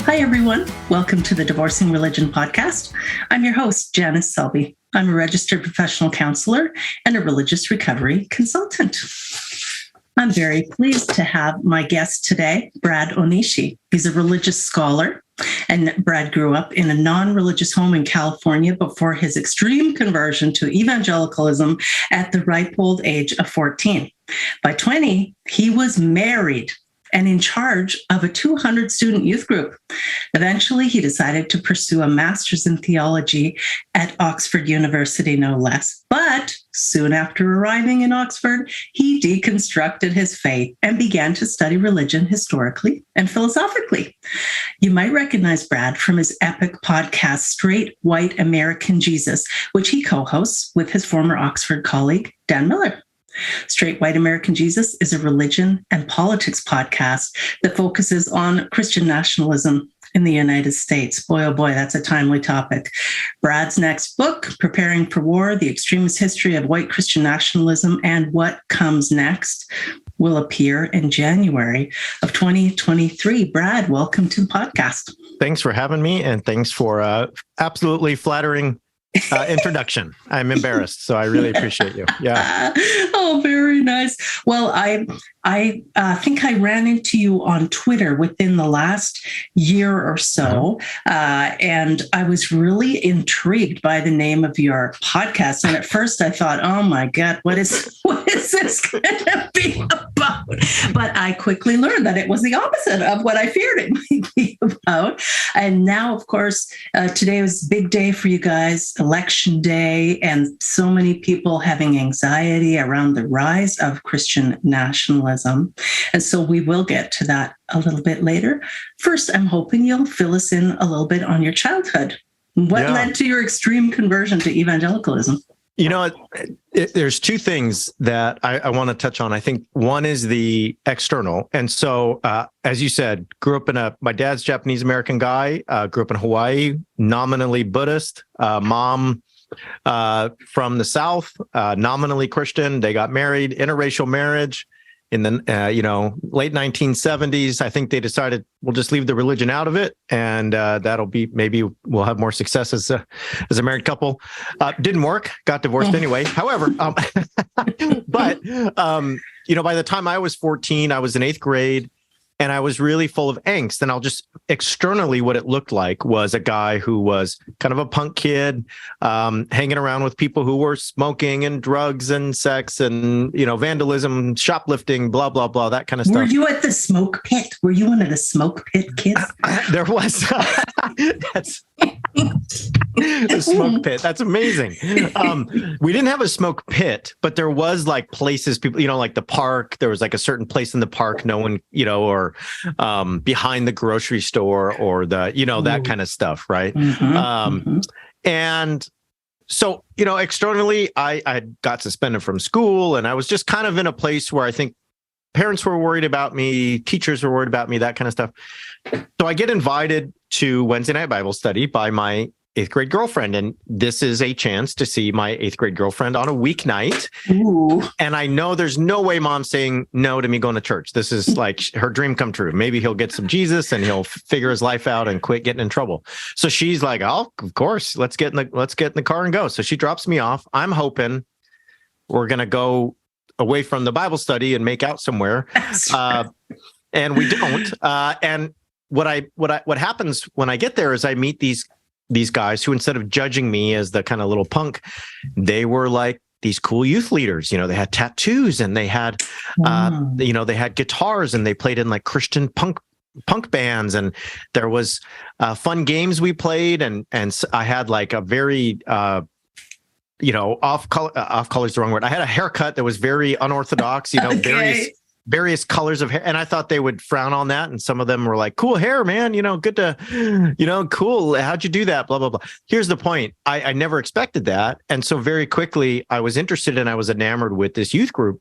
Hi, everyone. Welcome to the Divorcing Religion podcast. I'm your host, Janice Selby. I'm a registered professional counselor and a religious recovery consultant. I'm very pleased to have my guest today, Brad Onishi. He's a religious scholar, and Brad grew up in a non-religious home in California before his extreme conversion to evangelicalism at the ripe old age of 14. By 20, he was married and in charge of a 200-student youth group. Eventually, he decided to pursue a master's in theology at Oxford University, no less. But soon after arriving in Oxford, he deconstructed his faith and began to study religion historically and philosophically. You might recognize Brad from his epic podcast, Straight White American Jesus, which he co-hosts with his former Oxford colleague, Dan Miller. Straight White American Jesus is a religion and politics podcast that focuses on Christian nationalism in the United States. Boy, oh boy, that's a timely topic. Brad's next book, Preparing for War, The Extremist History of White Christian Nationalism and What Comes Next, will appear in January of 2023. Brad, welcome to the podcast. Thanks for having me, and thanks for absolutely flattering introduction. I'm embarrassed, so I really appreciate you. Yeah. Oh, very nice. Well, I think I ran into you on Twitter within the last year or so, and I was really intrigued by the name of your podcast. And at first, I thought, "Oh my God, what is this going to be about?" But I quickly learned that it was the opposite of what I feared it might be about. And now, of course, today was a big day for you guys, Election Day, and so many people having anxiety around the rise of Christian nationalism. And so we will get to that a little bit later. First, I'm hoping you'll fill us in a little bit on your childhood. What led to your extreme conversion to evangelicalism? You know, there's two things that I want to touch on. I think one is the external. And so, as you said, grew up my dad's Japanese American guy, grew up in Hawaii, nominally Buddhist, mom from the South, nominally Christian. They got married, interracial marriage in the late 1970s. I think they decided we'll just leave the religion out of it, and that'll be, maybe we'll have more success as a married couple. Didn't work. Got divorced anyway. However, but by the time I was 14, I was in 8th grade. And I was really full of angst. And I'll just externally, what it looked like was a guy who was kind of a punk kid, hanging around with people who were smoking and drugs and sex and, vandalism, shoplifting, blah, blah, blah, that kind of stuff. Were you at the smoke pit? Were you one of the smoke pit kids? There was. That's the smoke pit. That's amazing. We didn't have a smoke pit, but there was like places people, like the park. There was like a certain place in the park, no one, or behind the grocery store or the, that kind of stuff. Right. And so, externally, I got suspended from school, and I was just kind of in a place where I think parents were worried about me, teachers were worried about me, that kind of stuff. So I get invited to Wednesday night Bible study by my 8th grade girlfriend. And this is a chance to see my 8th grade girlfriend on a weeknight. Ooh. And I know there's no way mom's saying no to me going to church. This is like her dream come true. Maybe he'll get some Jesus and he'll figure his life out and quit getting in trouble. So she's like, "Oh, of course, let's get in the car and go." So she drops me off. I'm hoping we're going to go away from the Bible study and make out somewhere. And we don't. And what happens when I get there is I meet these guys who, instead of judging me as the kind of little punk, they were like these cool youth leaders. They had tattoos, and they had, they had guitars, and they played in like Christian punk bands, and there was fun games we played, and I had like a very off color is the wrong word. I had a haircut that was very unorthodox, okay. various colors of hair. And I thought they would frown on that. And some of them were like, "Cool hair, man, good to, cool. How'd you do that? Blah, blah, blah." Here's the point. I never expected that. And so very quickly I was interested and I was enamored with this youth group.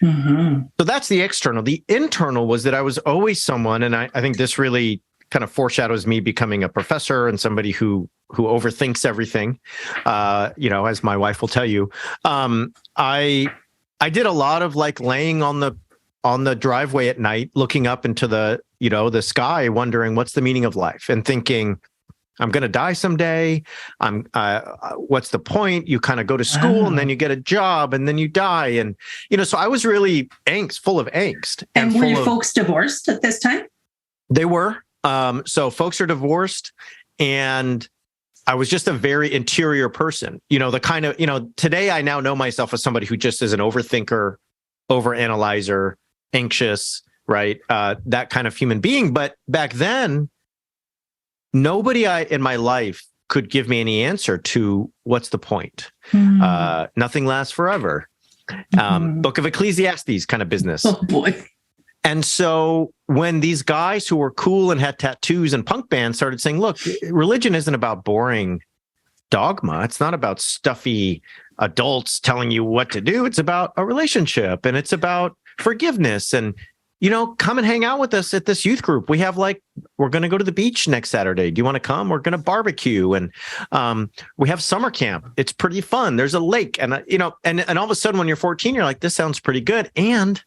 Mm-hmm. So that's the external. The internal was that I was always someone, and I think this really kind of foreshadows me becoming a professor and somebody who overthinks everything, as my wife will tell you. I did a lot of like laying on the driveway at night, looking up into the the sky, wondering what's the meaning of life and thinking, I'm going to die someday. What's the point? You kind of go to school and then you get a job and then you die. And, so I was really full of angst. And were your folks divorced at this time? They were. So folks are divorced, and I was just a very interior person, the kind of, today I now know myself as somebody who just is an overthinker, overanalyzer, anxious, right? That kind of human being. But back then, nobody in my life could give me any answer to what's the point. Nothing lasts forever. Book of Ecclesiastes kind of business. Oh boy. And so when these guys who were cool and had tattoos and punk bands started saying, look, religion isn't about boring dogma. It's not about stuffy adults telling you what to do. It's about a relationship, and it's about forgiveness. And, come and hang out with us at this youth group. We have we're going to go to the beach next Saturday. Do you want to come? We're going to barbecue. And we have summer camp. It's pretty fun. There's a lake. And, and all of a sudden when you're 14, you're like, this sounds pretty good. And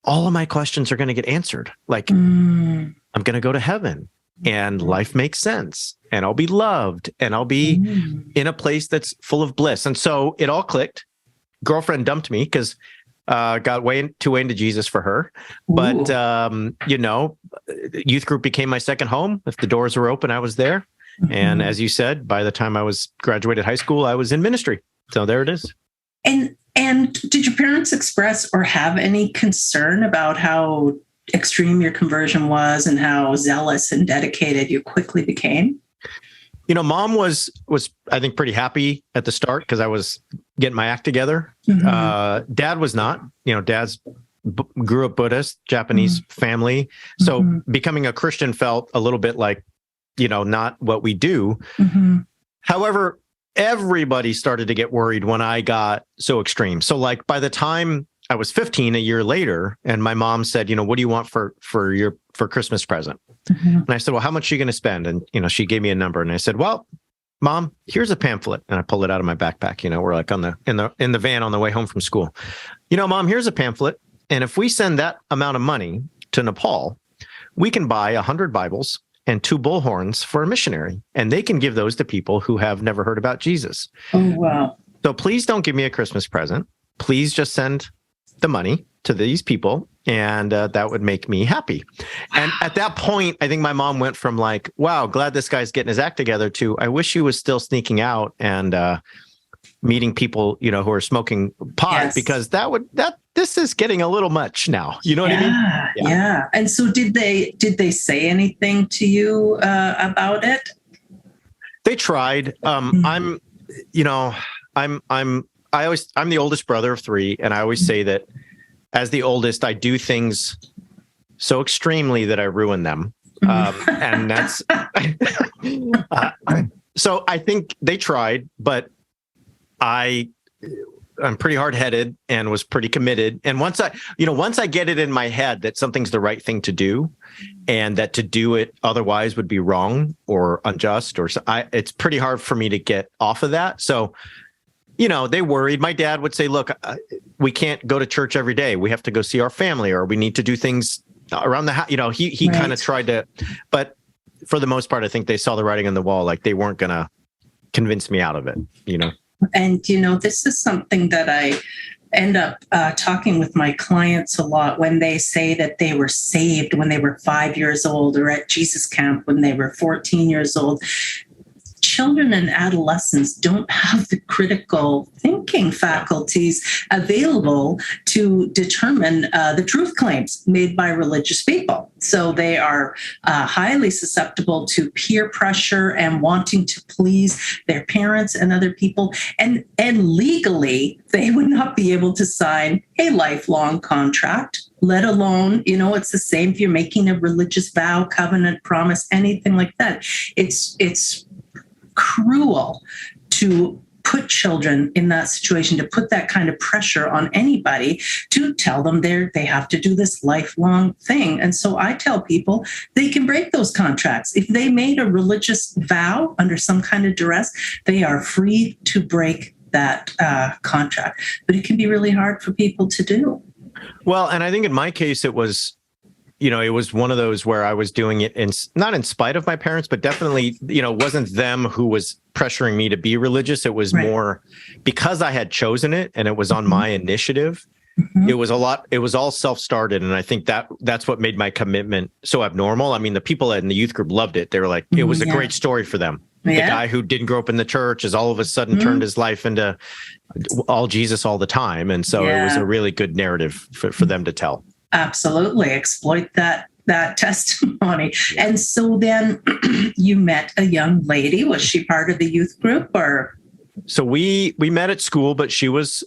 all of my questions are going to get answered. I'm going to go to heaven, and life makes sense, and I'll be loved, and I'll be in a place that's full of bliss. And so it all clicked. Girlfriend dumped me because got too into Jesus for her. But, youth group became my second home. If the doors were open, I was there. And as you said, by the time I was graduated high school, I was in ministry. So there it is. And did your parents express or have any concern about how extreme your conversion was and how zealous and dedicated you quickly became? Mom was I think pretty happy at the start because I was getting my act together. Dad was not. Dad's grew up Buddhist, Japanese family. So becoming a Christian felt a little bit like, not what we do. However, everybody started to get worried when I got so extreme. So by the time I was 15, a year later, and my mom said, what do you want for Christmas present? And I said, well, how much are you going to spend? And, she gave me a number, and I said, well, Mom, here's a pamphlet. And I pulled it out of my backpack. We're in the van on the way home from school. Mom, here's a pamphlet. And if we send that amount of money to Nepal, we can buy 100 Bibles and 2 bullhorns for a missionary. And they can give those to people who have never heard about Jesus. Oh, wow. So please don't give me a Christmas present. Please just send the money to these people, and that would make me happy. And at that point, I think my mom went from wow, glad this guy's getting his act together, to I wish he was still sneaking out and meeting people, who are smoking pot, because this is getting a little much now. You know what I mean? Yeah. And so did they say anything to you about it? They tried. I'm the oldest brother of 3, and I always say that as the oldest, I do things so extremely that I ruin them. And that's so I think they tried, but I'm pretty hard-headed and was pretty committed. And once I get it in my head that something's the right thing to do, and that to do it otherwise would be wrong or unjust, it's pretty hard for me to get off of that. So, they worried. My dad would say, look, we can't go to church every day. We have to go see our family, or we need to do things around the house. He kind of tried to, but for the most part, I think they saw the writing on the wall. They weren't going to convince me out of it, And, this is something that I end up talking with my clients a lot when they say that they were saved when they were 5 years old, or at Jesus camp when they were 14 years old. Children and adolescents don't have the critical thinking faculties available to determine the truth claims made by religious people. So they are highly susceptible to peer pressure and wanting to please their parents and other people. And legally, they would not be able to sign a lifelong contract, let alone, it's the same if you're making a religious vow, covenant, promise, anything like that. It's cruel to put children in that situation, to put that kind of pressure on anybody to tell them they have to do this lifelong thing. And so I tell people they can break those contracts. If they made a religious vow under some kind of duress, they are free to break that contract. But it can be really hard for people to do. Well, and I think in my case, it was it was one of those where I was doing it not in spite of my parents, but definitely, it wasn't them who was pressuring me to be religious. It was more because I had chosen it and it was on my initiative. It was all self-started. And I think that's what made my commitment so abnormal. I mean, the people in the youth group loved it. They were like, it was a great story for them. The guy who didn't grow up in the church has all of a sudden turned his life into all Jesus all the time. And so it was a really good narrative for them to tell. Absolutely. Exploit that testimony. And so then you met a young lady. Was she part of the youth group or? So we met at school, but she was,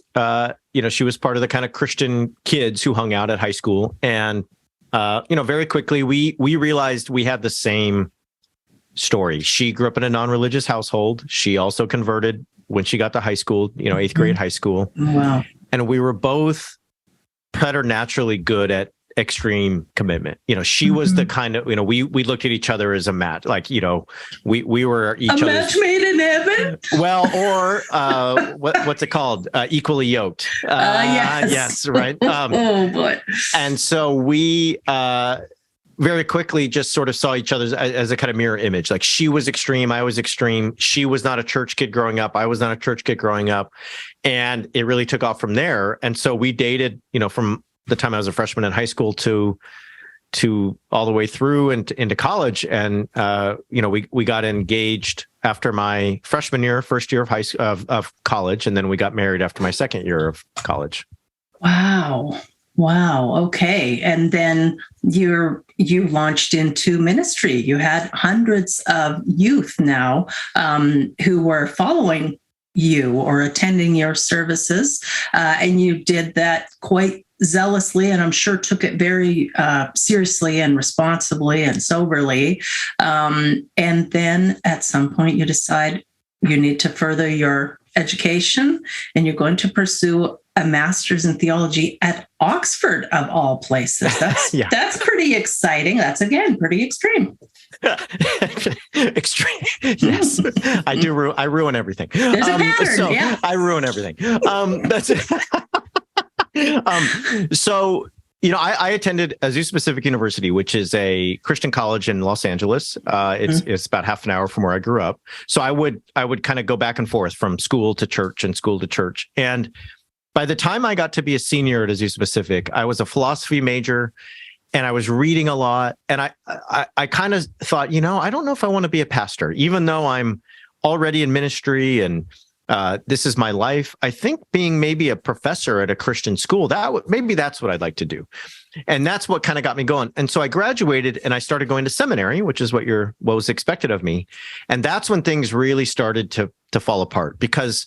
she was part of the kind of Christian kids who hung out at high school. And, very quickly we realized we had the same story. She grew up in a non-religious household. She also converted when she got to high school, 8th grade high school. Wow. And we were both preternaturally good at extreme commitment. She was the kind of, we looked at each other as a match, like, we were each a match made in heaven. Well, or what's it called? Equally yoked. Yes. Yes, right. Oh boy. And so we very quickly just sort of saw each other as a kind of mirror image. Like she was extreme, I was extreme. She was not a church kid growing up. I was not a church kid growing up. And it really took off from there. And so we dated, from the time I was a freshman in high school to all the way through and into college. And, we got engaged after my freshman year, first year of college. And then we got married after my second year of college. Wow. Okay. And then you launched into ministry. You had hundreds of youth now who were following you or attending your services. And you did that quite zealously, and I'm sure took it very seriously and responsibly and soberly. And then at some point you decide you need to further your education and you're going to pursue a master's in theology at Oxford, of all places. That's pretty exciting. That's, again, pretty extreme. Extreme. Yes, I do. I ruin everything. There's a pattern. I ruin everything. That's it. So, I attended Azusa Pacific University, which is a Christian college in Los Angeles. It's about half an hour from where I grew up. So I would kind of go back and forth from school to church and school to church. And by the time I got to be a senior at Azusa Pacific, I was a philosophy major and I was reading a lot. And I kind of thought, I don't know if I want to be a pastor, even though I'm already in ministry and this is my life. I think being maybe a professor at a Christian school, maybe that's what I'd like to do. And that's what kind of got me going. And so I graduated and I started going to seminary, which is what was expected of me. And that's when things really started to fall apart because,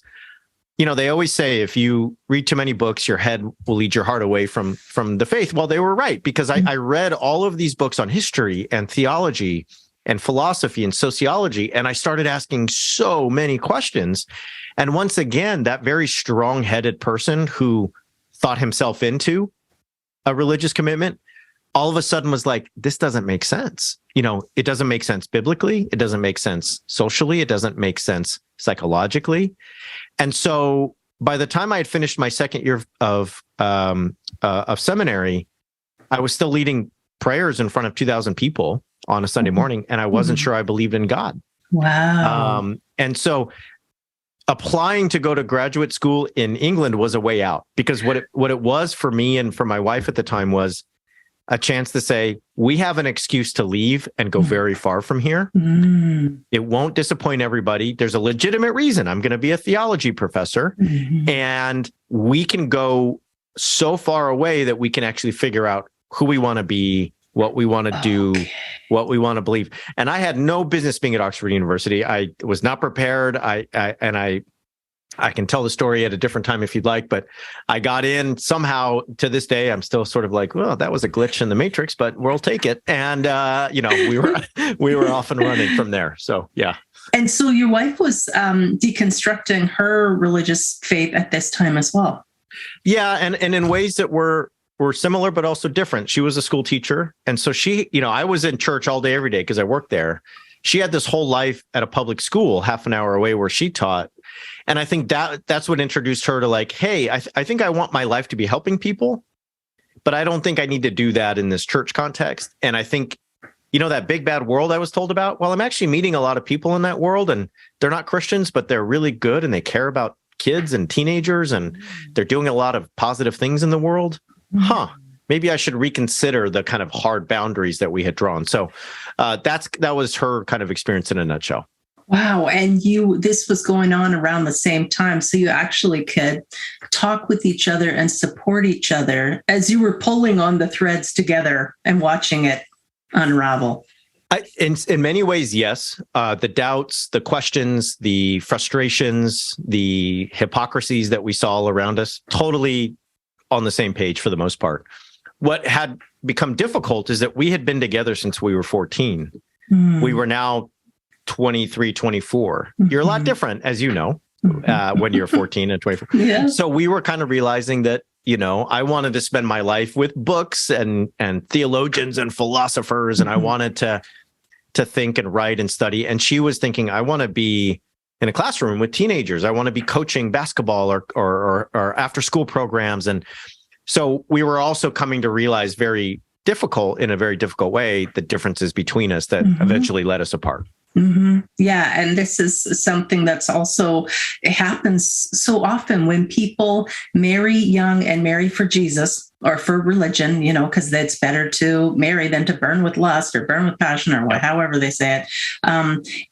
they always say if you read too many books, your head will lead your heart away from the faith. Well, they were right, because I read all of these books on history and theology and philosophy and sociology, and I started asking so many questions. And once again, that very strong-headed person who thought himself into a religious commitment all of a sudden was like, this doesn't make sense. It doesn't make sense biblically. It doesn't make sense socially. It doesn't make sense psychologically. And so by the time I had finished my second year of seminary, I was still leading prayers in front of 2,000 people on a Sunday morning, and I wasn't sure I believed in God. Wow. And so applying to go to graduate school in England was a way out, because what it was for me and for my wife at the time was a chance to say, we have an excuse to leave and go very far from here. It won't disappoint everybody. There's a legitimate reason. I'm going to be a theology professor, and we can go so far away that we can actually figure out who we want to be, what we want to do, what we want to believe. And I had no business being at Oxford University. I was not prepared. I can tell the story at a different time if you'd like, but I got in somehow. To this day, I'm still sort of like, well, that was a glitch in the matrix, but we'll take it. And we were off and running from there. So yeah. And so your wife was deconstructing her religious faith at this time as well. Yeah, and in ways that were similar but also different. She was a school teacher, and so she, I was in church all day every day because I worked there. She had this whole life at a public school half an hour away where she taught. And I think that's what introduced her to like, hey, I think I want my life to be helping people, but I don't think I need to do that in this church context. And I think, that big bad world I was told about, well, I'm actually meeting a lot of people in that world, and they're not Christians, but they're really good and they care about kids and teenagers, and they're doing a lot of positive things in the world. Maybe I should reconsider the kind of hard boundaries that we had drawn. So that was her kind of experience in a nutshell. Wow. And this was going on around the same time. So you actually could talk with each other and support each other as you were pulling on the threads together and watching it unravel. In many ways, yes. The doubts, the questions, the frustrations, the hypocrisies that we saw all around us, totally on the same page for the most part. What had become difficult is that we had been together since we were 14. We were now 23, 24. You're a lot different, as you know, when you're 14 and 24. Yeah. So we were kind of realizing that, I wanted to spend my life with books and theologians and philosophers, and I wanted to think and write and study. And she was thinking, I want to be in a classroom with teenagers. I want to be coaching basketball or after school programs. And so we were also coming to realize in a very difficult way, the differences between us that eventually led us apart. Yeah. And this is something that's also, it happens so often when people marry young and marry for Jesus or for religion, because it's better to marry than to burn with lust or burn with passion or however they say it.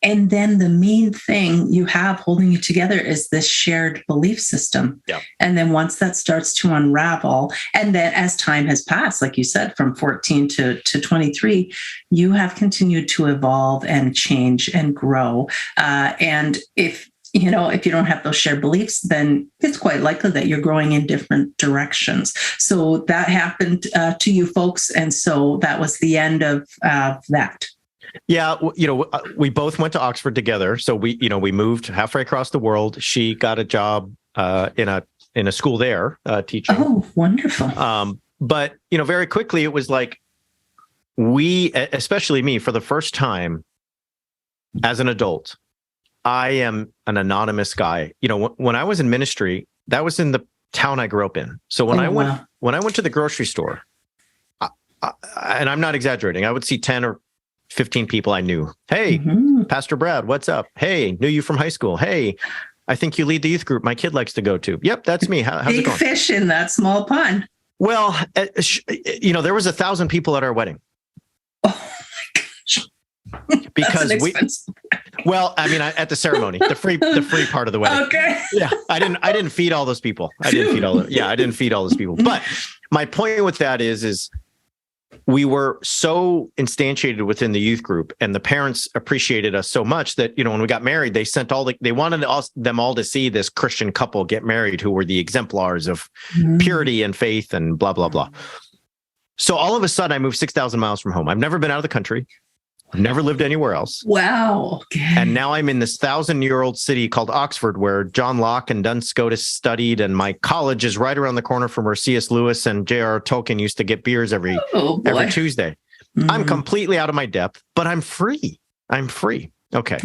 And then the main thing you have holding you together is this shared belief system. Yeah. And then once that starts to unravel, and then as time has passed, like you said, from 14 to 23, you have continued to evolve and change and grow. And if you don't have those shared beliefs, then it's quite likely that you're growing in different directions. So that happened to you folks. And so that was the end of that. Yeah. We both went to Oxford together. So we moved halfway across the world. She got a job in a school there teaching. Oh, wonderful. But, very quickly it was like especially me, for the first time as an adult, I am an anonymous guy. When I was in ministry, that was in the town I grew up in. So when I went to the grocery store, and I'm not exaggerating, I would see 10 or 15 people I knew. Hey, Pastor Brad, what's up? Hey, knew you from high school. Hey, I think you lead the youth group my kid likes to go to. Yep, that's me. How's Big it going? Fish in that small pond. Well, there was 1,000 people at our wedding. Oh my gosh. Because at the ceremony, the free part of the wedding. Okay. Yeah, I didn't feed all those people. I didn't feed all those people. But my point with that is we were so instantiated within the youth group, and the parents appreciated us so much that, when we got married, they wanted them all to see this Christian couple get married who were the exemplars of purity and faith and blah, blah, blah. So all of a sudden I moved 6,000 miles from home. I've never been out of the country. I've never lived anywhere else. Wow. Okay. And now I'm in this 1,000-year-old city called Oxford, where John Locke and Duns Scotus studied, and my college is right around the corner from where C.S. Lewis and J.R. Tolkien used to get beers every Tuesday. I'm completely out of my depth, but I'm free. Okay.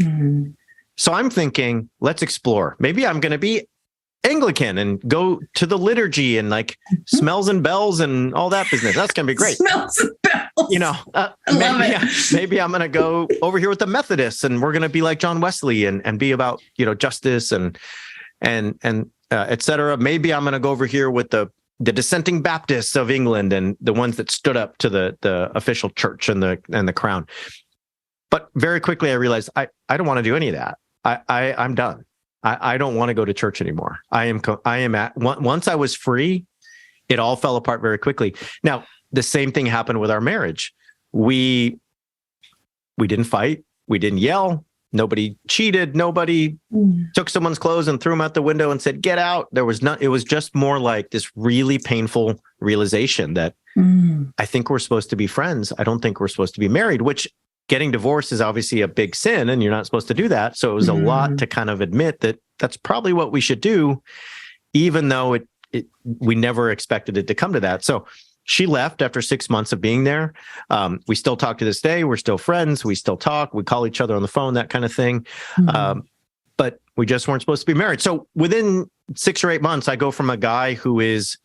So I'm thinking, let's explore. Maybe I'm going to be Anglican and go to the liturgy and smells and bells and all that business. That's going to be great. Smells and bells. Maybe I'm going to go over here with the Methodists, and we're going to be like John Wesley and be about, justice and et cetera. Maybe I'm going to go over here with the dissenting Baptists of England and the ones that stood up to the official church and the crown. But very quickly I realized I don't want to do any of that. I'm done. I don't want to go to church anymore. Once I was free, it all fell apart very quickly. Now, the same thing happened with our marriage. We didn't fight. We didn't yell. Nobody cheated. Nobody took someone's clothes and threw them out the window and said, "Get out." It was just more like this really painful realization that I think we're supposed to be friends. I don't think we're supposed to be married, which getting divorced is obviously a big sin and you're not supposed to do that. So it was a lot to kind of admit that that's probably what we should do, even though we never expected it to come to that. So she left after 6 months of being there. We still talk to this day. We're still friends. We still talk. We call each other on the phone, that kind of thing. But we just weren't supposed to be married. So within 6 or 8 months, I go from a guy who is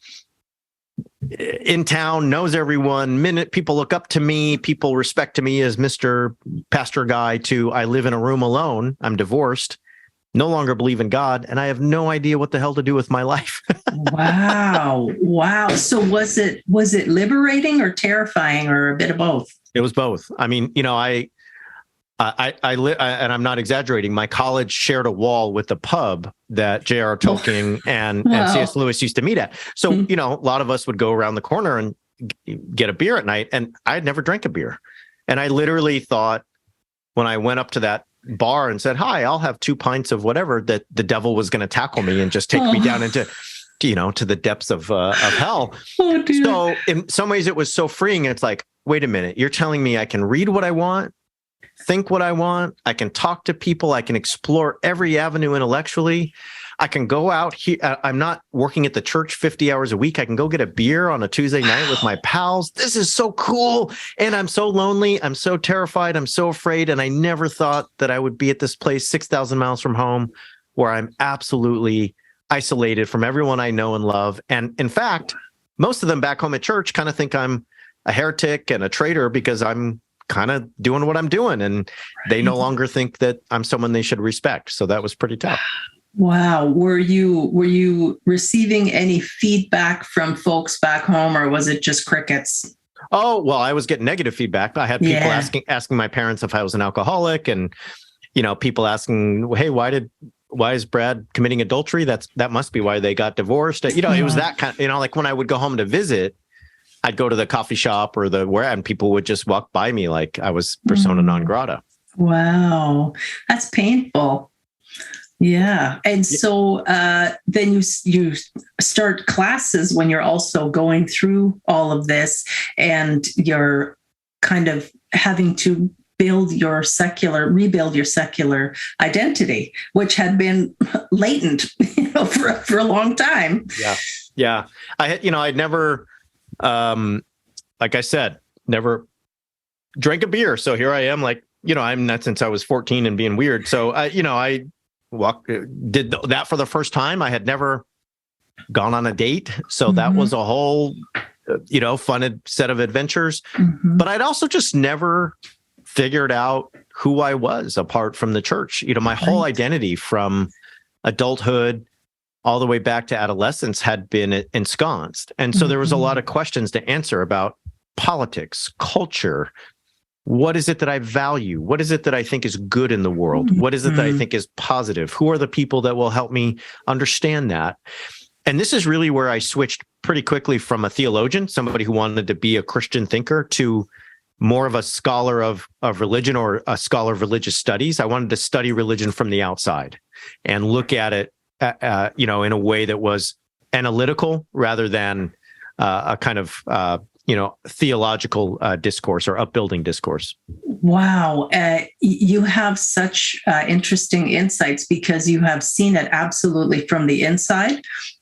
in town, knows everyone. Minute people look up to me, people respect to me as Mr. Pastor Guy, to I live in a room alone. I'm divorced, no longer believe in God, and I have no idea what the hell to do with my life. Wow. Wow. So was it liberating or terrifying or a bit of both? It was both. I mean, and I'm not exaggerating. My college shared a wall with the pub that J.R.R. Tolkien and C.S. Lewis used to meet at. So, a lot of us would go around the corner and get a beer at night, and I had never drank a beer. And I literally thought, when I went up to that bar and said, "Hi, I'll have 2 pints of whatever," that the devil was going to tackle me and just take me down into, to the depths of hell. Oh, dear. So in some ways it was so freeing. It's like, wait a minute, you're telling me I can read what I want, think what I want, I can talk to people, I can explore every avenue intellectually. I can go out here. I'm not working at the church 50 hours a week. I can go get a beer on a Tuesday night with my pals. This is so cool. And I'm so lonely. I'm so terrified. I'm so afraid. And I never thought that I would be at this place 6,000 miles from home where I'm absolutely isolated from everyone I know and love. And in fact, most of them back home at church kind of think I'm a heretic and a traitor because I'm kind of doing what I'm doing. And they no longer think that I'm someone they should respect. So that was pretty tough. Wow. Were you receiving any feedback from folks back home, or was it just crickets? Oh, well, I was getting negative feedback. I had people asking my parents if I was an alcoholic, and people asking, "Hey, why is Brad committing adultery? That must be why they got divorced." It was that kind of, like when I would go home to visit, I'd go to the coffee shop or and people would just walk by me like I was persona non grata. Wow. That's painful. Yeah. And so then you start classes when you're also going through all of this, and you're kind of having to rebuild your secular identity, which had been latent, for a long time. Yeah. Yeah. I'd never, like I said, never drank a beer. So here I am, like, I'm not, since I was 14 and being weird. So, I did that for the first time. I had never gone on a date. So that was a whole, fun set of adventures. Mm-hmm. But I'd also just never figured out who I was apart from the church. My whole identity from adulthood all the way back to adolescence had been ensconced. And so there was a lot of questions to answer about politics, culture. What is it that I value? What is it that I think is good in the world? What is it that I think is positive? Who are the people that will help me understand that? And this is really where I switched pretty quickly from a theologian, somebody who wanted to be a Christian thinker, to more of a scholar of religion, or a scholar of religious studies. I wanted to study religion from the outside and look at it, in a way that was analytical rather than a kind of theological discourse or upbuilding discourse. Wow. You have such interesting insights, because you have seen it absolutely from the inside.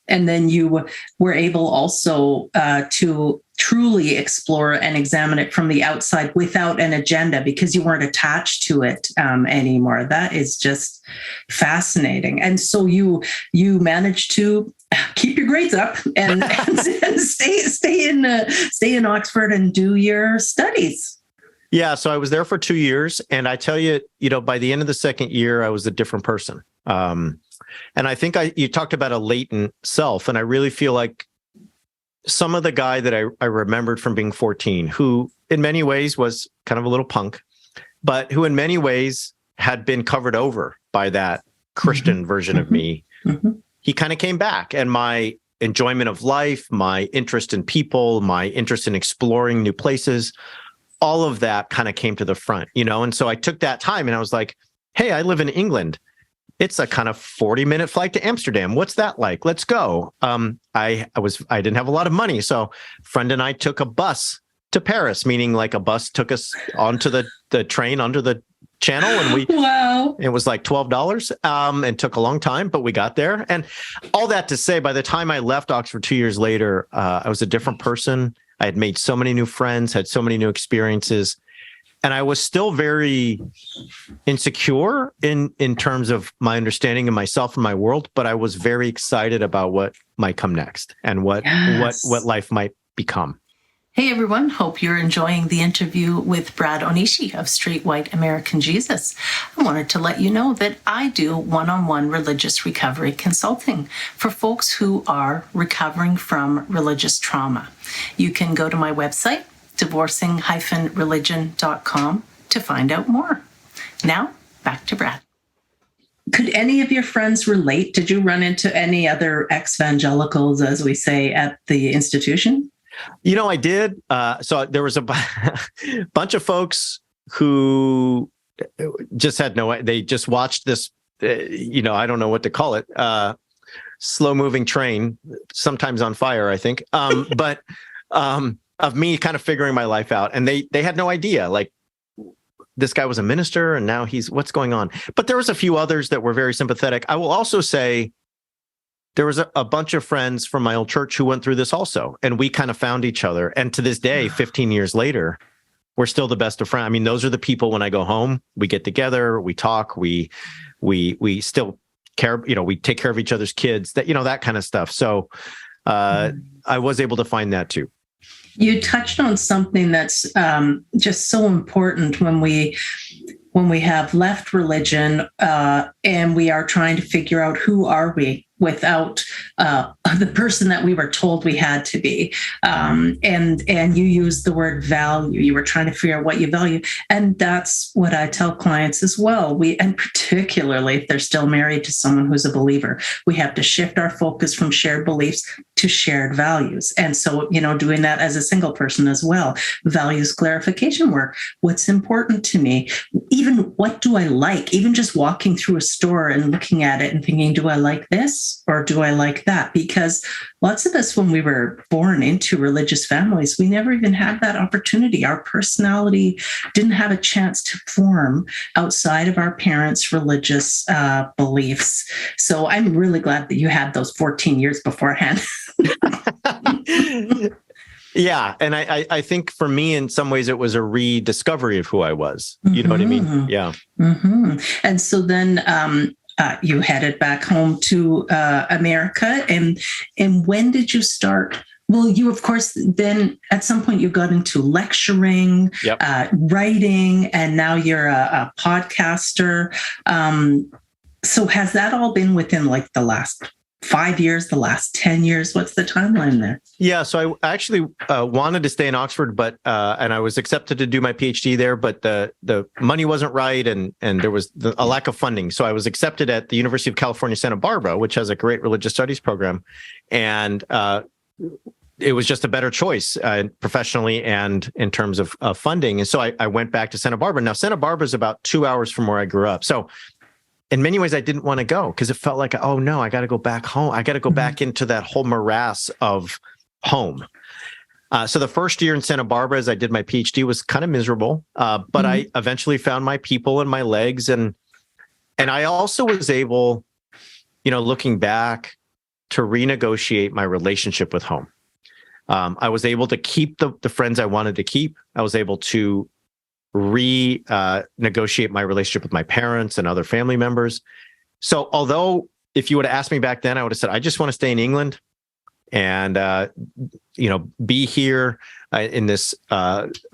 And then you were able also to truly explore and examine it from the outside without an agenda, because you weren't attached to it anymore. That is just fascinating. And so you managed to keep your grades up and stay in Oxford and do your studies. Yeah, so I was there for 2 years, and I tell you, by the end of the second year, I was a different person. And I think you talked about a latent self, and I really feel like some of the guy that I remembered from being 14, who in many ways was kind of a little punk, but who in many ways had been covered over by that Christian version of me. He kind of came back, and my enjoyment of life, my interest in people, my interest in exploring new places, all of that kind of came to the front, And so I took that time, and I was like, hey, I live in England. It's a kind of 40-minute flight to Amsterdam. What's that like? Let's go. I didn't have a lot of money, so a friend and I took a bus to Paris, meaning like a bus took us onto the train under the channel, and it was like $12, and took a long time, but we got there. And all that to say, by the time I left Oxford 2 years later, I was a different person. I had made so many new friends, had so many new experiences. And I was still very insecure in terms of my understanding of myself and my world, but I was very excited about what might come next and what life might become. Hey everyone, hope you're enjoying the interview with Brad Onishi of Straight White American Jesus. I wanted to let you know that I do one-on-one religious recovery consulting for folks who are recovering from religious trauma. You can go to my website, divorcing-religion.com, to find out more. Now, back to Brad. Could any of your friends relate? Did you run into any other ex-evangelicals, as we say, at the institution? I did. So there was a bunch of folks who just had they just watched this, I don't know what to call it, slow moving train, sometimes on fire, I think. But of me kind of figuring my life out. And they had no idea, like, this guy was a minister and now what's going on? But there was a few others that were very sympathetic. I will also say, there was a bunch of friends from my old church who went through this also, and we kind of found each other. And to this day, 15 years later, we're still the best of friends. I mean, those are the people when I go home, we get together, we talk, we still care, we take care of each other's kids, that kind of stuff. So I was able to find that too. You touched on something that's just so important when we have left religion and we are trying to figure out who are we without the person that we were told we had to be. And you used the word value. You were trying to figure out what you value. And that's what I tell clients as well. And particularly if they're still married to someone who's a believer, we have to shift our focus from shared beliefs to shared values. And so, doing that as a single person as well, values clarification work. What's important to me? Even what do I like? Even just walking through a store and looking at it and thinking, do I like this or do I like that? Because lots of us, when we were born into religious families, we never even had that opportunity. Our personality didn't have a chance to form outside of our parents' religious beliefs. So I'm really glad that you had those 14 years beforehand. Yeah. And I think for me, in some ways, it was a rediscovery of who I was. You know what I mean? Yeah. Mm-hmm. And so then you headed back home to America. And when did you start? Well, you, of course, then at some point you got into lecturing, yep. Writing, and now you're a podcaster. So has that all been within like the last 5 years, the last 10 years? What's the timeline there? Yeah, so I actually wanted to stay in Oxford, but and I was accepted to do my PhD there, but the money wasn't right, and there was a lack of funding. So I was accepted at the University of California, Santa Barbara, which has a great religious studies program, and it was just a better choice professionally and in terms of funding. And so I went back to Santa Barbara. Now, Santa Barbara is about 2 hours from where I grew up. So in many ways, I didn't want to go because it felt like, oh no, I got to go back home. I got to go back into that whole morass of home. So the first year in Santa Barbara, as I did my PhD, was kind of miserable. But I eventually found my people and my legs. And I also was able, looking back, to renegotiate my relationship with home. I was able to keep the friends I wanted to keep. I was able to renegotiate my relationship with my parents and other family members. So although if you would have asked me back then, I would have said, I just want to stay in England and, be here in this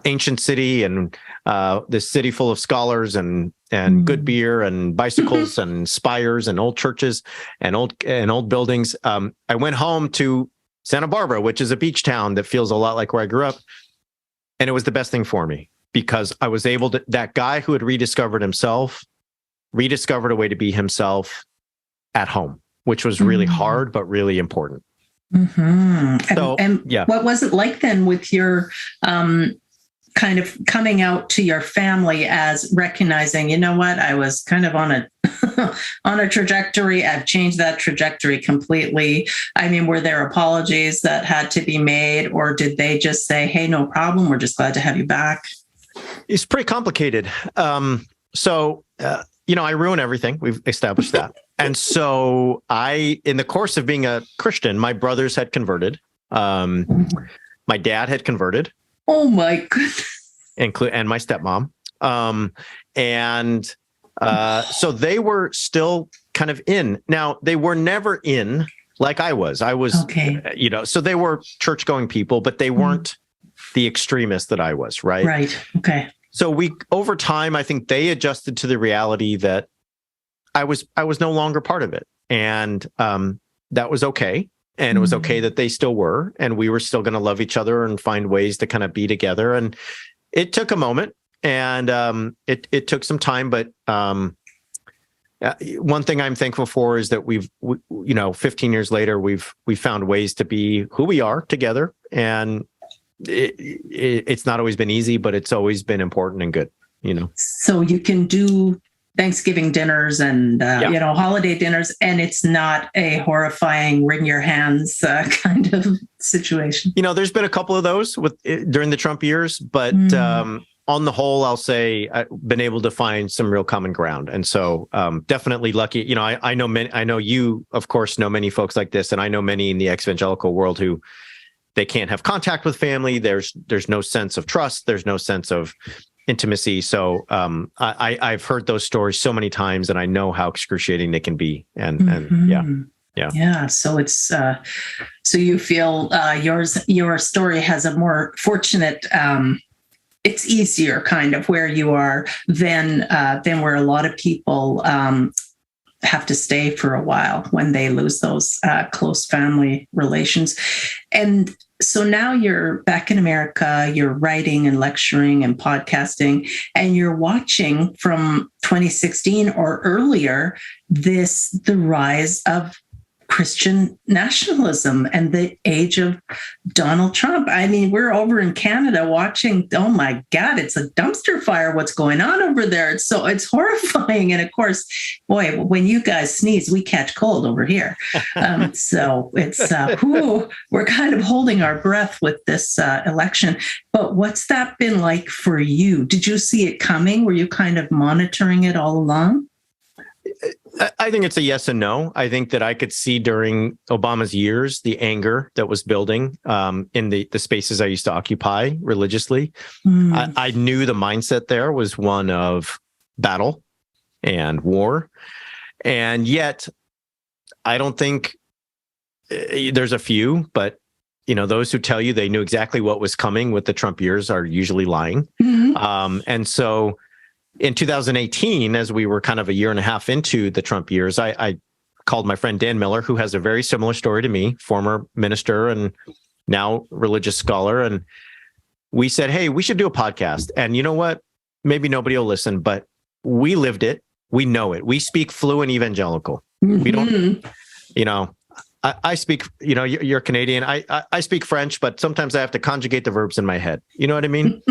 ancient city and this city full of scholars and good beer and bicycles and spires and old churches and old buildings. I went home to Santa Barbara, which is a beach town that feels a lot like where I grew up. And it was the best thing for me, because I was able to, that guy who had rediscovered himself, rediscovered a way to be himself at home, which was really hard, but really important. Mm-hmm. So, and what was it like then with your kind of coming out to your family as recognizing, I was kind of on a trajectory. I've changed that trajectory completely. I mean, were there apologies that had to be made, or did they just say, hey, no problem, we're just glad to have you back? It's pretty complicated. So I ruin everything. We've established that. And so in the course of being a Christian, my brothers had converted. My dad had converted. Oh my goodness. And my stepmom. So they were still kind of in. Now, they were never in like I was. Okay. So they were church-going people, but they weren't the extremists that I was, right? Right. Okay. So over time, I think they adjusted to the reality that I was no longer part of it. And that was okay. And it was okay that they still were, and we were still going to love each other and find ways to kind of be together. And it took a moment, and it took some time. But one thing I'm thankful for is that 15 years later, we've found ways to be who we are together. And it's not always been easy, but it's always been important and good. So you can do Thanksgiving dinners and holiday dinners, and it's not a horrifying wring your hands kind of situation. There's been a couple of those during the Trump years, but on the whole, I'll say I've been able to find some real common ground, and so definitely lucky. I know you, of course, know many folks like this, and I know many in the ex-evangelical world who they can't have contact with family. There's no sense of trust. There's no sense of intimacy. So I've heard those stories so many times, and I know how excruciating they can be. And yeah. So it's so you feel your story has a more fortunate. It's easier kind of where you are than where a lot of people have to stay for a while when they lose those close family relations. And so now you're back in America, you're writing and lecturing and podcasting, and you're watching from 2016 or earlier the rise of Christian nationalism and the age of Donald Trump. I mean, we're over in Canada watching, oh my God, it's a dumpster fire. What's going on over there? It's horrifying. And of course, boy, when you guys sneeze, we catch cold over here. So it's, we're kind of holding our breath with this election. But what's that been like for you? Did you see it coming? Were you kind of monitoring it all along? I think it's a yes and no. I think that I could see during Obama's years the anger that was building in the spaces I used to occupy religiously. I knew the mindset there was one of battle and war. And yet, I don't think there's a few, but those who tell you they knew exactly what was coming with the Trump years are usually lying. And so in 2018, as we were kind of a year and a half into the Trump years, I called my friend Dan Miller, who has a very similar story to me, former minister and now religious scholar. And we said, hey, we should do a podcast. And you know what? Maybe nobody will listen, but we lived it. We know it. We speak fluent evangelical. We don't, I speak, you're Canadian. I speak French, but sometimes I have to conjugate the verbs in my head. You know what I mean?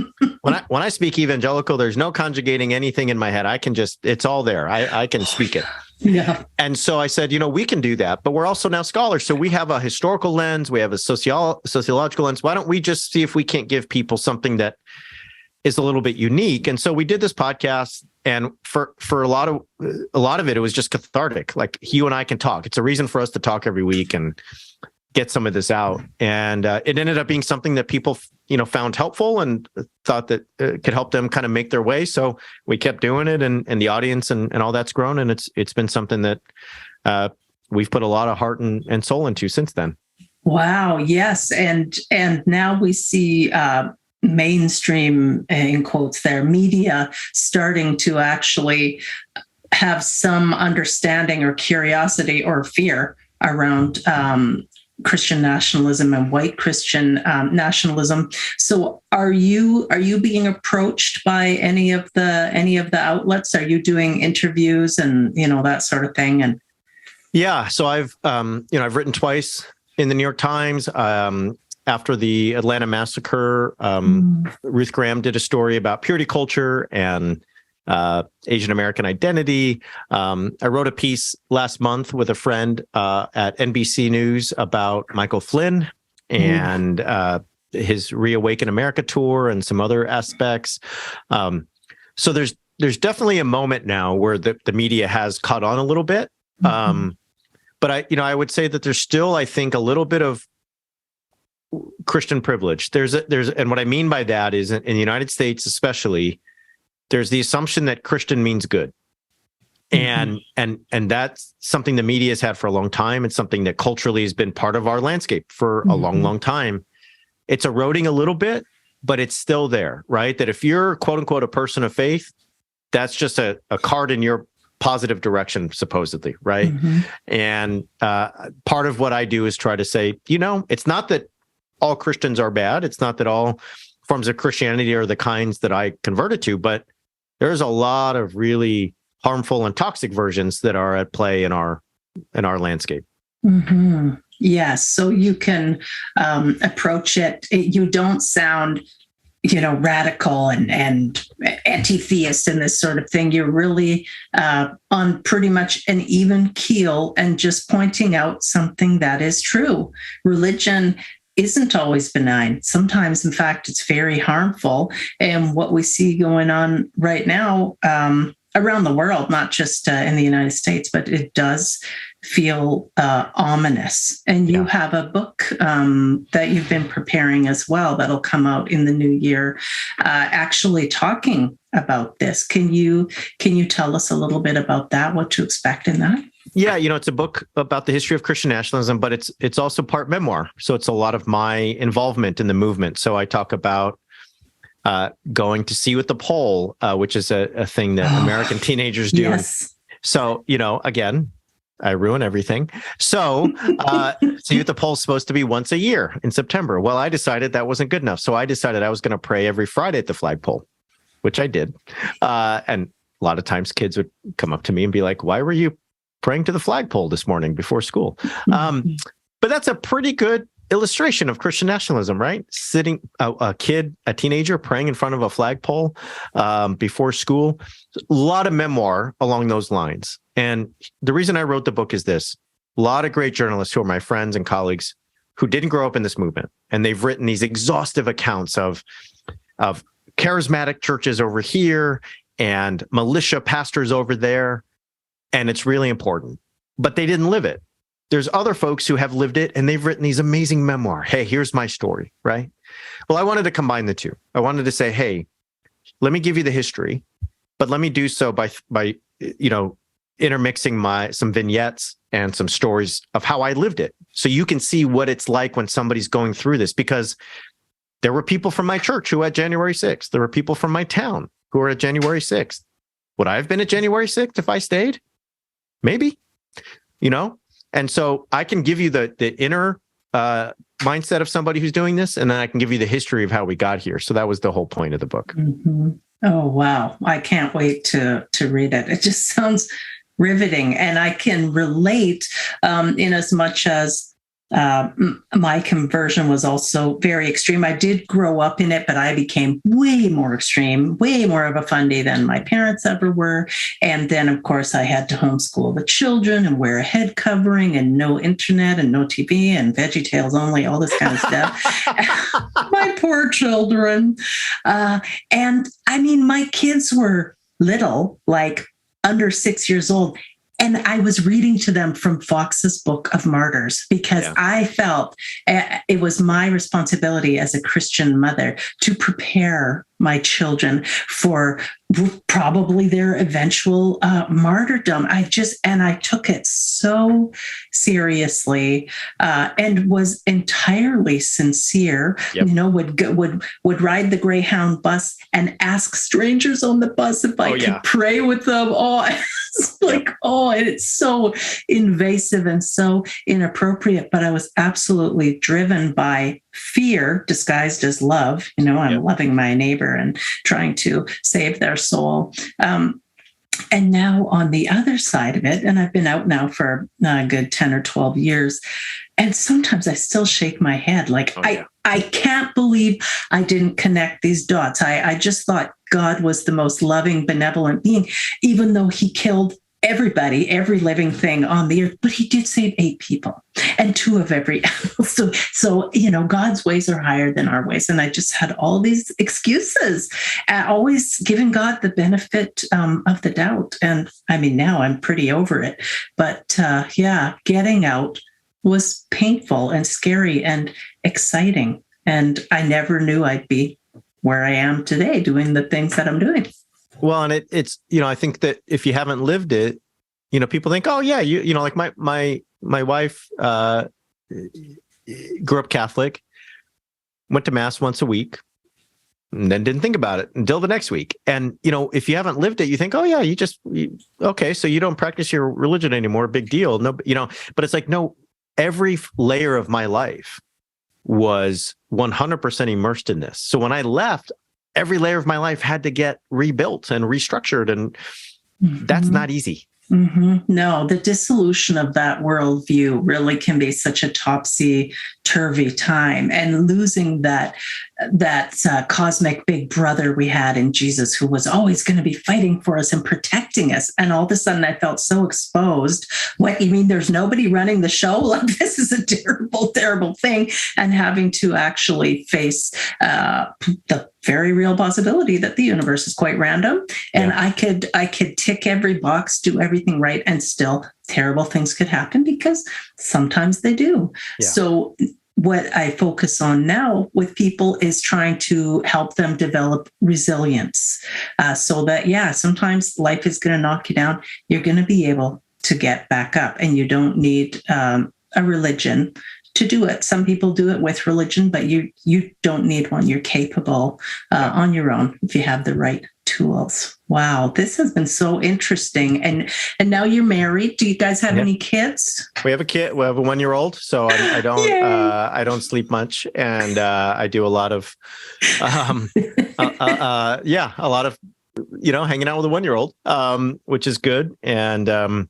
When I speak evangelical, there's no conjugating anything in my head. I can it's all there. I can speak it. Yeah. And so I said, we can do that, but we're also now scholars. So we have a historical lens. We have a sociological lens. Why don't we just see if we can't give people something that is a little bit unique? And so we did this podcast, and for a lot of it, it was just cathartic. Like you and I can talk. It's a reason for us to talk every week and get some of this out. And it ended up being something that people, found helpful and thought that it could help them kind of make their way. So we kept doing it, and the audience and all that's grown. And it's been something that we've put a lot of heart and soul into since then. Wow. Yes. And now we see mainstream, in quotes there, media starting to actually have some understanding or curiosity or fear around Christian nationalism and white Christian nationalism. So are you being approached by any of the outlets? Are you doing interviews and that sort of thing? And yeah, so I've written twice in the New York Times. After the Atlanta massacre, Ruth Graham did a story about purity culture and Asian American identity. I wrote a piece last month with a friend at NBC News about Michael Flynn and his Reawaken America tour and some other aspects. So there's definitely a moment now where the media has caught on a little bit. But I would say that there's still, I think, a little bit of Christian privilege. And what I mean by that is in the United States, especially, there's the assumption that Christian means good. And that's something the media has had for a long time. It's something that culturally has been part of our landscape for a long, long time. It's eroding a little bit, but it's still there, right? That if you're, quote unquote, a person of faith, that's just a card in your positive direction, supposedly, right? And part of what I do is try to say, it's not that all Christians are bad. It's not that all forms of Christianity are the kinds that I converted to, but there's a lot of really harmful and toxic versions that are at play in our landscape. Yes, so you can approach it. You don't sound, radical and anti-theist and this sort of thing. You're really on pretty much an even keel and just pointing out something that is true. Religion isn't always benign. Sometimes, in fact, it's very harmful. And what we see going on right now around the world, not just in the United States, but it does feel ominous. And you have a book that you've been preparing as well that'll come out in the new year, actually talking about this. Can you tell us a little bit about that, what to expect in that? Yeah, it's a book about the history of Christian nationalism, but it's also part memoir. So it's a lot of my involvement in the movement. So I talk about going to see with the pole, which is a thing that American teenagers do. Yes. So, again, I ruin everything. So see with the pole is supposed to be once a year in September. Well, I decided that wasn't good enough. So I decided I was going to pray every Friday at the flagpole, which I did. And a lot of times kids would come up to me and be like, why were you praying to the flagpole this morning before school? But that's a pretty good illustration of Christian nationalism, right? Sitting a teenager praying in front of a flagpole before school. A lot of memoir along those lines. And the reason I wrote the book is this: a lot of great journalists who are my friends and colleagues who didn't grow up in this movement, and they've written these exhaustive accounts of charismatic churches over here and militia pastors over there. And it's really important, but they didn't live it. There's other folks who have lived it, and they've written these amazing memoir. Hey, here's my story, right? Well, I wanted to combine the two. I wanted to say, hey, let me give you the history, but let me do so by intermixing some vignettes and some stories of how I lived it. So you can see what it's like when somebody's going through this, because there were people from my church who had January 6th. There were people from my town who were at January 6th. Would I have been at January 6th if I stayed? Maybe, And so I can give you the inner mindset of somebody who's doing this, and then I can give you the history of how we got here. So that was the whole point of the book. Oh, wow. I can't wait to read it. It just sounds riveting. And I can relate in as much as my conversion was also very extreme. I did grow up in it, but I became way more extreme, way more of a fundy than my parents ever were. And then, of course, I had to homeschool the children and wear a head covering and no internet and no TV and VeggieTales only, all this kind of stuff. My poor children. And I mean, my kids were little, like under 6 years old. And I was reading to them from Fox's Book of Martyrs because I felt it was my responsibility as a Christian mother to prepare my children for probably their eventual martyrdom. I took it so seriously and was entirely sincere. Would ride the Greyhound bus and ask strangers on the bus if I could pray with them. And it's so invasive and so inappropriate. But I was absolutely driven by fear disguised as love. I'm loving my neighbor and trying to save their soul. And now on the other side of it, and I've been out now for a good 10 or 12 years, and sometimes I still shake my head. I can't believe I didn't connect these dots. I just thought God was the most loving, benevolent being, even though he killed everybody, every living thing on the earth, but he did save 8 people and 2 of every animal. So, God's ways are higher than our ways. And I just had all these excuses, always giving God the benefit of the doubt. And I mean, now I'm pretty over it, but getting out was painful and scary and exciting. And I never knew I'd be where I am today doing the things that I'm doing. Well, and it's, I think that if you haven't lived it, people think, oh yeah, like my wife grew up Catholic, went to mass once a week, and then didn't think about it until the next week. And, if you haven't lived it, you think, oh yeah, okay, so you don't practice your religion anymore, big deal. No, but it's like, no, every layer of my life was 100% immersed in this. So when I left, every layer of my life had to get rebuilt and restructured. And that's not easy. No, the dissolution of that worldview really can be such a topsy-turvy time, and losing that cosmic big brother we had in Jesus, who was always going to be fighting for us and protecting us. And all of a sudden I felt so exposed. What, you mean there's nobody running the show? Like, this is a terrible, terrible thing. And having to actually face the very real possibility that the universe is quite random. And I could tick every box, do everything right, and still terrible things could happen, because sometimes they do. Yeah. So what I focus on now with people is trying to help them develop resilience, so that, sometimes life is going to knock you down. You're going to be able to get back up, and you don't need a religion to do it. Some people do it with religion, but you don't need one. You're capable on your own if you have the right tools. Wow, this has been so interesting. And now you're married. Do you guys have any kids? We have a kid. We have a 1-year-old. So I don't sleep much, and I do a lot of a lot of hanging out with a 1-year-old, which is good. And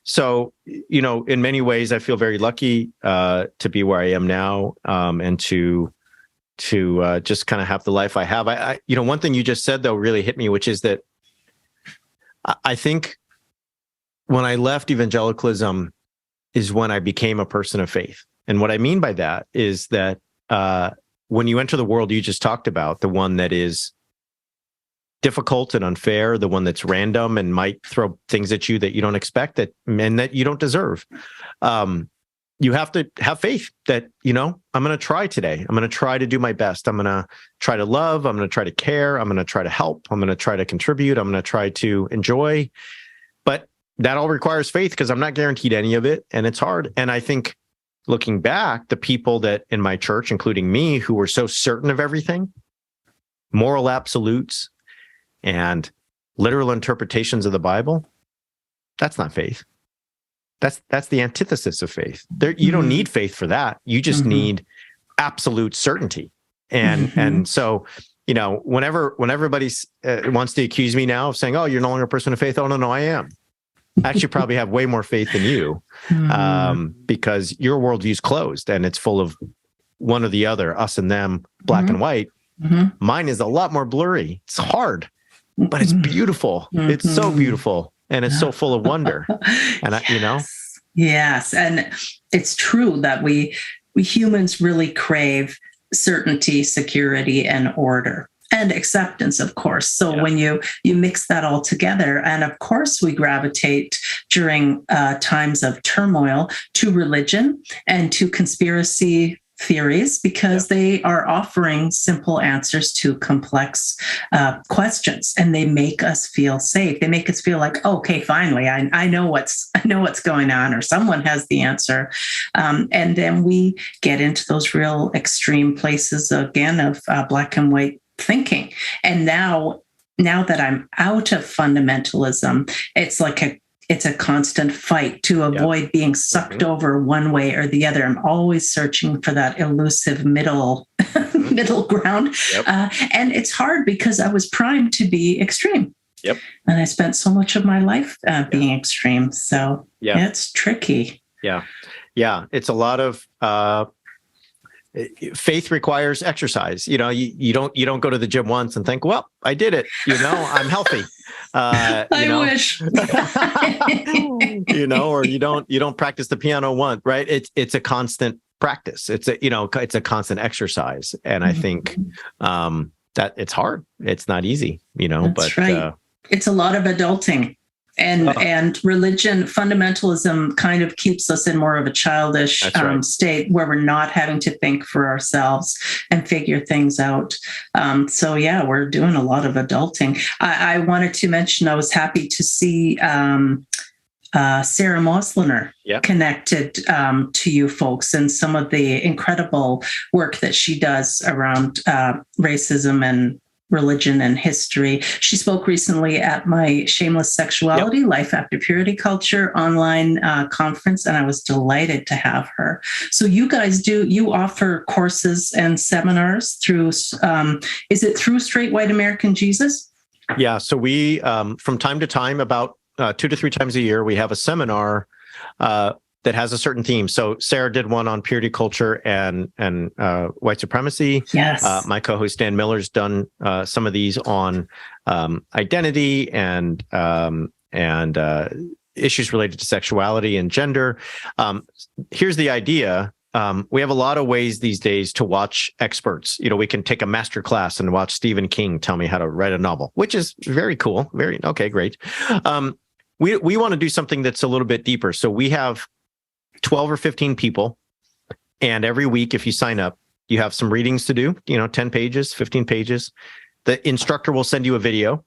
so, in many ways, I feel very lucky to be where I am now, and to just kind of have the life I have. I one thing you just said, though, really hit me, which is that I think when I left evangelicalism is when I became a person of faith. And what I mean by that is that when you enter the world you just talked about, the one that is difficult and unfair, the one that's random and might throw things at you that you don't expect, and that you don't deserve. You have to have faith that, I'm going to try today. I'm going to try to do my best. I'm going to try to love. I'm going to try to care. I'm going to try to help. I'm going to try to contribute. I'm going to try to enjoy. But that all requires faith, because I'm not guaranteed any of it, and it's hard. And I think looking back, the people that in my church, including me, who were so certain of everything, moral absolutes, and literal interpretations of the Bible, that's not faith. That's the antithesis of faith. You don't need faith for that. You just need absolute certainty. And so, when everybody wants to accuse me now of saying, "Oh, you're no longer a person of faith," oh no, I am. I actually probably have way more faith than you, because your worldview's closed and it's full of one or the other, us and them, black and white. Mine is a lot more blurry. It's hard, but it's beautiful. It's so beautiful. And it's so full of wonder. And Yes. And it's true that we humans really crave certainty, security, and order, and acceptance, of course. So when you mix that all together, and of course we gravitate during times of turmoil to religion and to conspiracy theories, because they are offering simple answers to complex questions, and they make us feel safe. They make us feel like, okay, finally, I know what's going on, or someone has the answer. And then we get into those real extreme places again of black and white thinking. And now that I'm out of fundamentalism, it's a constant fight to avoid being sucked over one way or the other. I'm always searching for that elusive middle ground. And it's hard, because I was primed to be extreme. And I spent so much of my life being extreme. So it's tricky. It's a lot of faith requires exercise. You don't go to the gym once and think, well, I did it. I'm healthy. I wish. Or you don't practice the piano once, right? It's a constant practice. It's a constant exercise. And I think that it's hard. It's not easy, That's but right. It's a lot of adulting. And religion, fundamentalism kind of keeps us in more of a childish state where we're not having to think for ourselves and figure things out. So yeah, we're doing a lot of adulting. I wanted to mention, I was happy to see Sarah Mosliner connected to you folks and some of the incredible work that she does around racism and religion and history. She spoke recently at my Shameless Sexuality, Life After Purity Culture online conference, and I was delighted to have her. So you guys you offer courses and seminars through, is it through Straight White American Jesus? Yeah, so we, from time to time, about 2 to 3 times a year, we have a seminar that has a certain theme. So Sarah did one on purity culture and white supremacy. Yes. My co-host Dan Miller's done some of these on identity and issues related to sexuality and gender. Here's the idea. We have a lot of ways these days to watch experts. We can take a master class and watch Stephen King tell me how to write a novel, which is very cool. Okay, great. We want to do something that's a little bit deeper. So we have 12 or 15 people. And every week, if you sign up, you have some readings to do, 10 pages, 15 pages. The instructor will send you a video,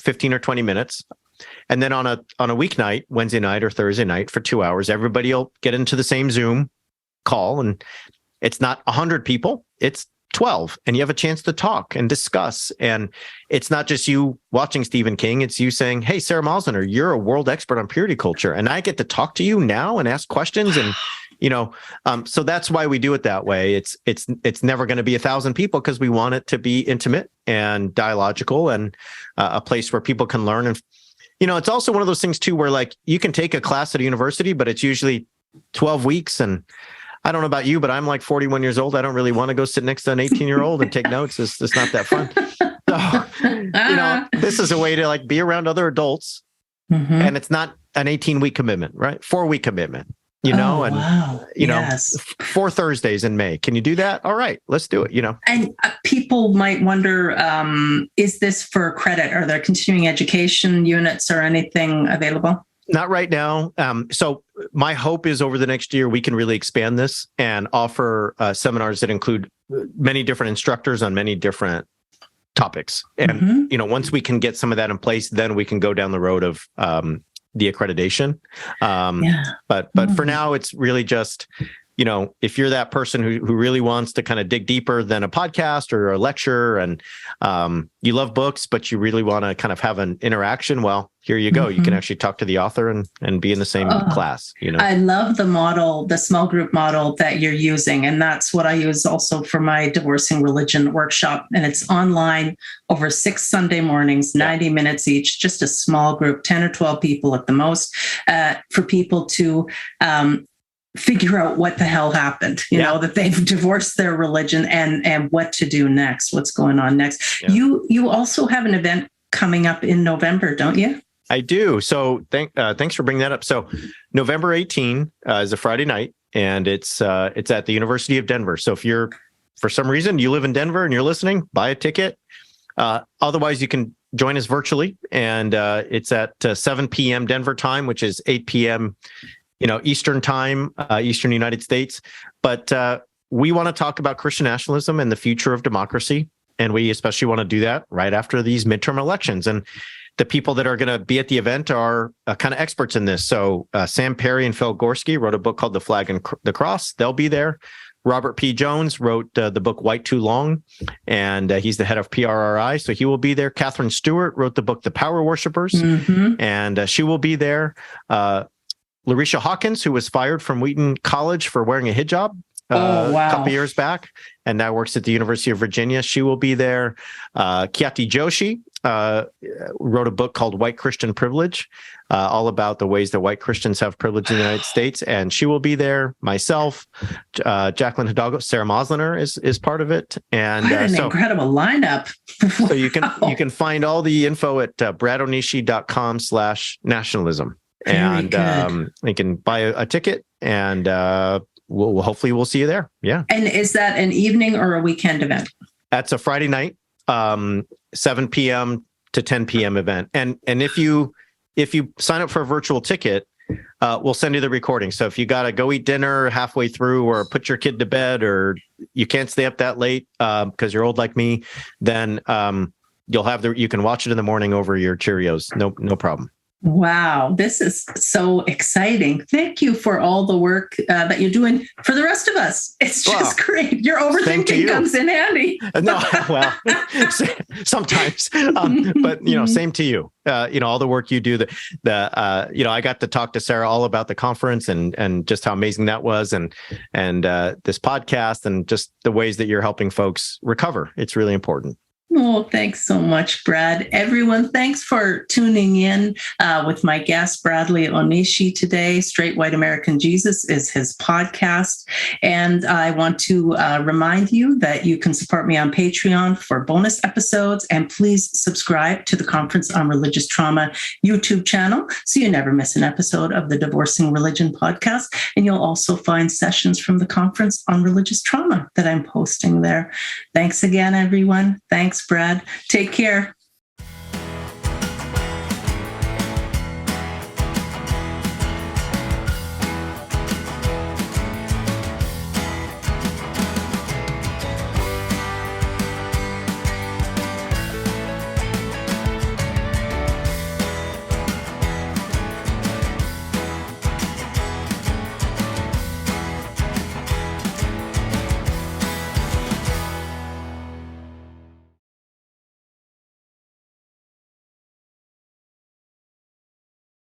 15 or 20 minutes. And then on a weeknight, Wednesday night or Thursday night for 2 hours, everybody will get into the same Zoom call. And it's not 100 people, it's 12. And you have a chance to talk and discuss. And it's not just you watching Stephen King, it's you saying, hey, Sarah Mosliner, you're a world expert on purity culture. And I get to talk to you now and ask questions. And, so that's why we do it that way. It's never going to be 1,000 people because we want it to be intimate and dialogical and a place where people can learn. And, it's also one of those things too, where like you can take a class at a university, but it's usually 12 weeks. And I don't know about you, but I'm like 41 years old. I don't really want to go sit next to an 18-year-old and take notes. It's not that fun. So, this is a way to like be around other adults. Mm-hmm. And it's not an 18-week commitment, right? 4-week commitment, wow. Yes. 4 Thursdays in May. Can you do that? All right, let's do it, And people might wonder, is this for credit? Are there continuing education units or anything available? Not right now. So my hope is over the next year, we can really expand this and offer seminars that include many different instructors on many different topics. And, once we can get some of that in place, then we can go down the road of the accreditation. But for now, it's really just, if you're that person who really wants to kind of dig deeper than a podcast or a lecture and you love books, but you really want to kind of have an interaction, well, here you go. You can actually talk to the author and be in the same class. I love the model, the small group model that you're using. And that's what I use also for my Divorcing Religion workshop. And it's online over 6 Sunday mornings, 90 minutes each, just a small group, 10 or 12 people at the most, for people to figure out what the hell happened, that they've divorced their religion and what to do next, what's going on next. Yeah. You also have an event coming up in November, don't you? I do. So thanks for bringing that up. So November 18 is a Friday night, and it's at the University of Denver. So if you're, for some reason, you live in Denver and you're listening, buy a ticket. Otherwise, you can join us virtually, and it's at 7 p.m. Denver time, which is 8 p.m. Eastern time, Eastern United States. But we want to talk about Christian nationalism and the future of democracy. And we especially want to do that right after these midterm elections. And the people that are going to be at the event are kind of experts in this. So Sam Perry and Phil Gorski wrote a book called The Flag and the Cross. They'll be there. Robert P. Jones wrote the book White Too Long, and he's the head of PRRI, so he will be there. Catherine Stewart wrote the book The Power Worshippers, and she will be there. Larisha Hawkins, who was fired from Wheaton College for wearing a hijab a couple years back, and now works at the University of Virginia. She will be there. Kyati Joshi wrote a book called White Christian Privilege, all about the ways that white Christians have privilege in the United States, and she will be there. Myself, Jacqueline Hidalgo, Sarah Mosliner is part of it, and what an incredible lineup. So you can find all the info at bradonishi.com/nationalism. And you can buy a ticket, and we'll hopefully see you there. Yeah. And is that an evening or a weekend event? That's a Friday night, 7 p.m. to 10 p.m. event. And if you if you sign up for a virtual ticket, we'll send you the recording. So if you got to go eat dinner halfway through or put your kid to bed or you can't stay up that late because you're old like me, then you can watch it in the morning over your Cheerios. No problem. Wow, this is so exciting. Thank you for all the work that you're doing for the rest of us. It's just great. Your overthinking comes in handy. No, well, sometimes, but same to you. All the work you do, I got to talk to Sarah all about the conference and just how amazing that was and this podcast and just the ways that you're helping folks recover. It's really important. Oh, thanks so much, Brad. Everyone, thanks for tuning in with my guest, Bradley Onishi, today. Straight White American Jesus is his podcast. And I want to remind you that you can support me on Patreon for bonus episodes. And please subscribe to the Conference on Religious Trauma YouTube channel so you never miss an episode of the Divorcing Religion podcast. And you'll also find sessions from the Conference on Religious Trauma that I'm posting there. Thanks again, everyone. Thanks, Brad. Take care.